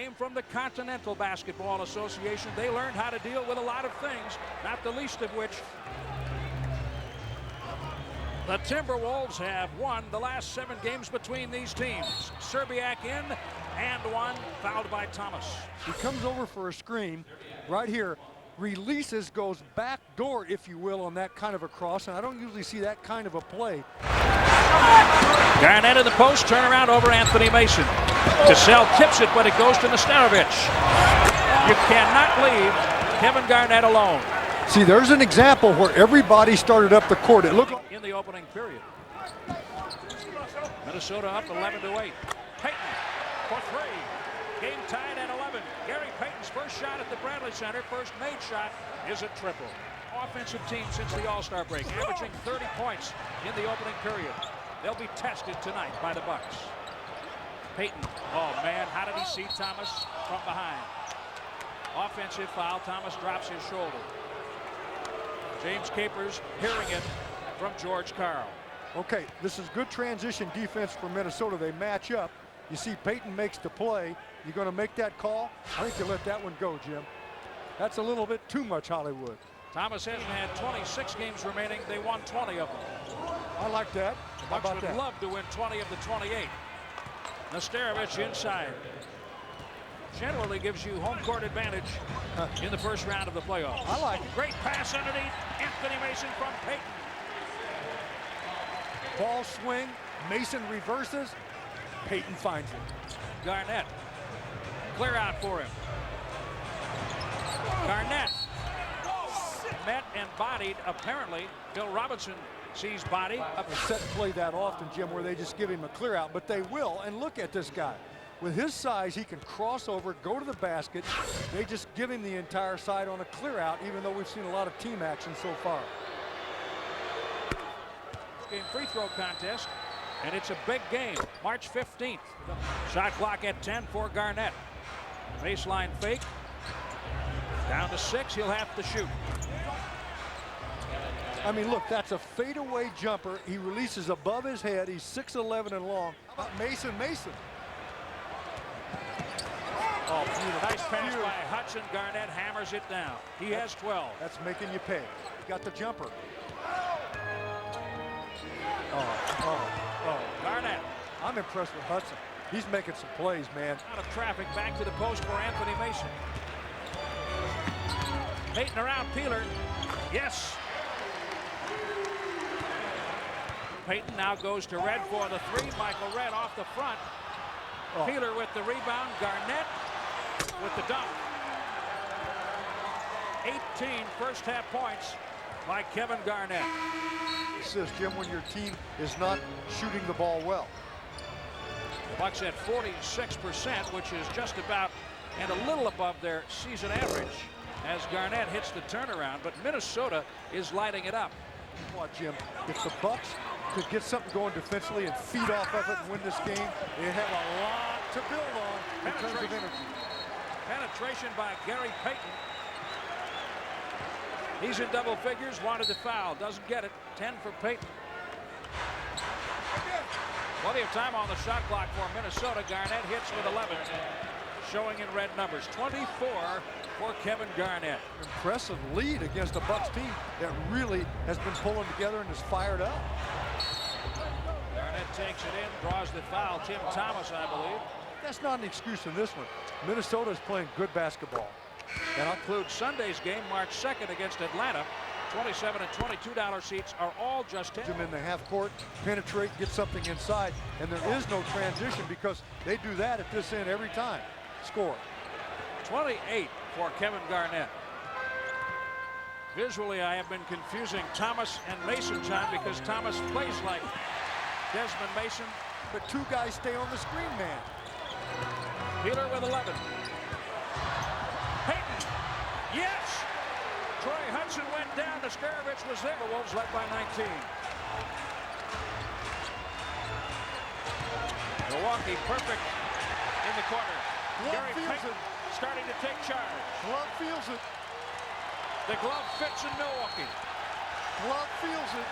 came from the Continental Basketball Association. They learned how to deal with a lot of things, not the least of which the Timberwolves have won the last 7 games between these teams. Serbiak in and one, fouled by Thomas. He comes over for a screen right here, releases, goes back door, if you will, on that kind of a cross, and I don't usually see that kind of a play. Garnett in the post, turnaround over Anthony Mason. Cassell tips it, but it goes to Nesterovic. You cannot leave Kevin Garnett alone. See, there's an example where everybody started up the court. It looked like in the opening period. Minnesota up 11-8. Payton for 3. Game tied at 11. Gary Payton's first shot at the Bradley Center, first made shot, is a triple. Offensive team since the All-Star break, averaging 30 points in the opening period. They'll be tested tonight by the Bucks. Payton, oh man, how did he see Thomas from behind? Offensive foul, Thomas drops his shoulder. James Capers hearing it from George Karl. okay, this is good transition defense for Minnesota. They match up. You see Payton makes the play. You're going to make that call? I think you let that one go, Jim. That's a little bit too much Hollywood. Thomas hasn't had 26 games remaining. They won 20 of them. I like that. How Bucks about would that? love to win 20 of the 28. Nesterovic inside. Generally gives you home court advantage in the first round of the playoffs. I like it. Great pass underneath. Anthony Mason from Payton. Ball swing. Mason reverses. Payton finds it. Garnett. Clear out for him. Garnett met and bodied, apparently. Bill Robinson sees body. They set play that often, Jim, where they just give him a clear out, but they will. And look at this guy. With his size, he can cross over, go to the basket. They just give him the entire side on a clear out, even though we've seen a lot of team action so far. Game free throw contest, and it's a big game. March 15th. Shot clock at 10 for Garnett. Baseline fake. Down to 6. He'll have to shoot. I mean, look, that's a fadeaway jumper. He releases above his head. He's 6'11" and long. Mason. Oh, beautiful. Nice pass by Hudson. Garnett hammers it down. He has 12. That's making you pay. He got the jumper. Oh. Garnett. I'm impressed with Hudson. He's making some plays, man. Out of traffic, back to the post for Anthony Mason. Payton around Peeler. Yes. Payton now goes to Red for the 3. Michael Red off the front. Peeler with the rebound. Garnett with the dunk. 18 first half points by Kevin Garnett. This is, Jim, when your team is not shooting the ball well. Bucks at 46%, which is just about and a little above their season average as Garnett hits the turnaround, but Minnesota is lighting it up. What, Jim, if the Bucks could get something going defensively and feed off of it and win this game, they have a lot to build on in terms of energy. Penetration by Gary Payton. He's in double figures, wanted the foul, doesn't get it. 10 for Payton. Plenty of time on the shot clock for Minnesota. Garnett hits with 11, showing in red numbers. 24 for Kevin Garnett. Impressive lead against a Bucks team that really has been pulling together and is fired up. Garnett takes it in, draws the foul. Tim Thomas, I believe. That's not an excuse in this one. Minnesota is playing good basketball. And I'll include Sunday's game, March 2nd against Atlanta. $27 and $22 seats are all just 10. In the half court, penetrate, get something inside, and there is no transition because they do that at this end every time. Score. 28 for Kevin Garnett. Visually, I have been confusing Thomas and Mason, John, because Thomas plays like Desmond Mason. But 2 guys stay on the screen, man. Peeler with 11. Payton. Yes! Troy Hudson went down. Nesterovic was there. The Wolves led by 19. Milwaukee perfect in the corner. Gary Payton starting to take charge. Glove feels it. The glove fits in Milwaukee. Glove feels it.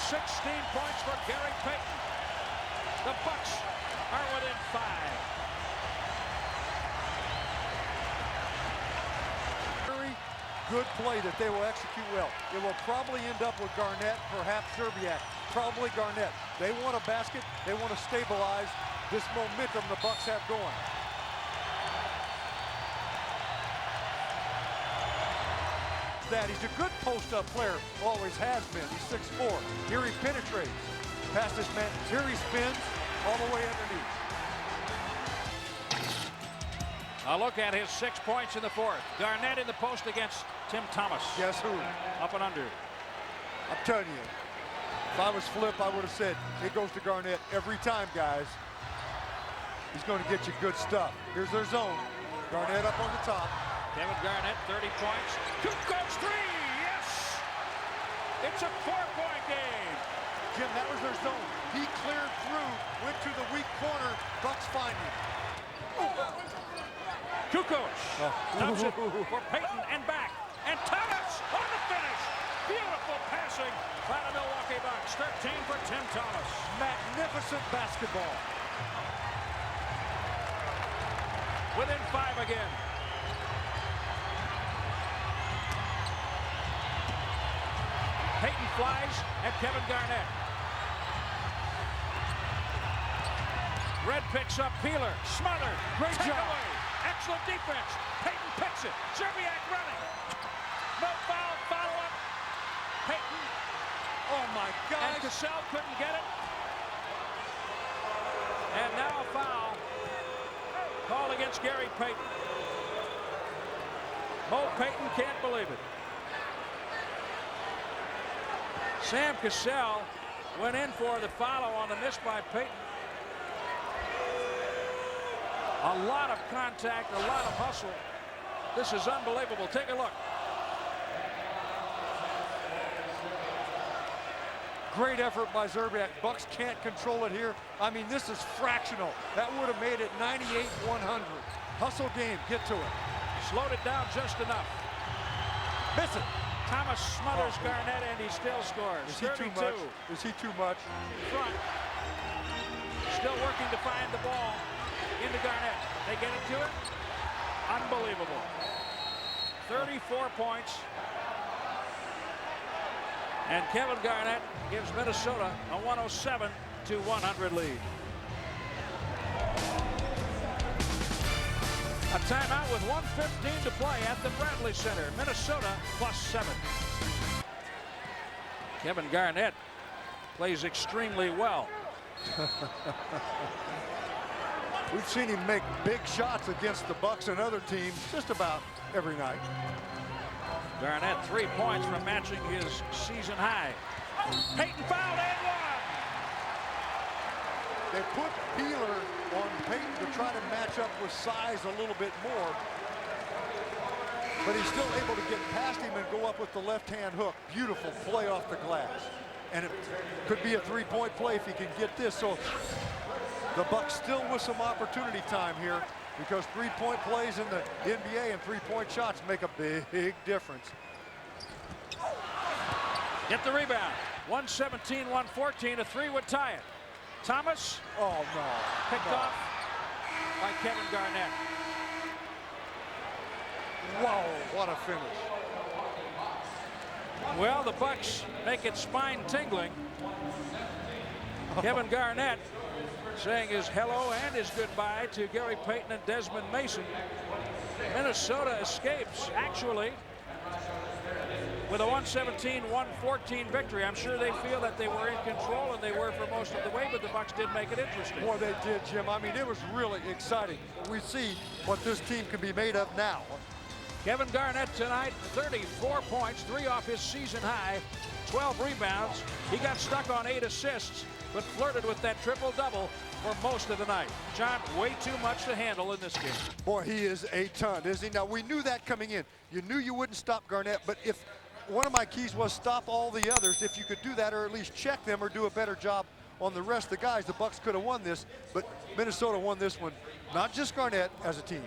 16 points for Gary Payton. The Bucks are within 5. good play that they will execute well. It will probably end up with Garnett, perhaps Zerbiak. Probably Garnett. They want a basket. They want to stabilize this momentum the Bucks have going. That he's a good post-up player, always has been. He's 6'4". Here he penetrates past his man. Here he spins all the way underneath. A look at his 6 points in the fourth. Garnett in the post against Tim Thomas. Guess who? Up and under. I'm telling you, if I was Flip, I would have said it goes to Garnett every time, guys. He's going to get you good stuff. Here's their zone. Garnett up on the top. Kevin Garnett, 30 points. Kukoc three, yes! It's a 4-point game. Jim, that was their zone. He cleared through, went to the weak corner. Bucks find him. Kukoc dumps it for Payton and back. And Thomas on the finish. Beautiful passing by the Milwaukee Bucks. 13 for Tim Thomas. Magnificent basketball. Within 5 again. Payton flies at Kevin Garnett. Red picks up Peeler. Smothered. Great job. Away. Excellent defense. Payton picks it. Zerbiak running. No foul. Follow up. Payton. Oh my God. And Cassell couldn't get it. And now a foul called against Gary Payton. Mo Payton can't believe it. Sam Cassell went in for the follow on the miss by Payton. A lot of contact, a lot of hustle. This is unbelievable. Take a look. Great effort by Zerbiak. Bucks can't control it here. I mean, this is fractional. That would have made it 98-100. Hustle game, get to it. Slowed it down just enough. Miss it. Thomas smothers Garnett and he still scores. Is he 32. too much? Is he too much? Front. Still working to find the ball into Garnett. They get it to him. Unbelievable. 34 points. And Kevin Garnett gives Minnesota a 107-100 lead. A timeout with 1:15 to play at the Bradley Center. Minnesota +7. Kevin Garnett plays extremely well. We've seen him make big shots against the Bucks and other teams just about every night. Garnett 3 points from matching his season high. Payton fouled and one. They put Peeler on Payton to try to match up with size a little bit more. But he's still able to get past him and go up with the left-hand hook. Beautiful play off the glass. And it could be a three-point play if he can get this. So the Bucks still with some opportunity time here, because three-point plays in the NBA and three-point shots make a big difference. Get the rebound. 117-114. A three would tie it. Thomas. Oh, no. Picked off by Kevin Garnett. Whoa, what a finish. Well, the Bucks make it spine-tingling. Kevin Garnett saying his hello and his goodbye to Gary Payton and Desmond Mason. Minnesota escapes, actually, with a 117-114 victory. I'm sure they feel that they were in control, and they were for most of the way, but the Bucks did make it interesting. Boy, they did, Jim. I mean, it was really exciting. We see what this team can be made of now. Kevin Garnett tonight, 34 points, 3 off his season high, 12 rebounds. He got stuck on 8 assists, but flirted with that triple-double for most of the night. John, way too much to handle in this game. Boy, he is a ton, isn't he? Now, we knew that coming in. You knew you wouldn't stop Garnett, but if one of my keys was stop all the others, if you could do that or at least check them or do a better job on the rest of the guys, the Bucks could have won this, but Minnesota won this one, not just Garnett, as a team.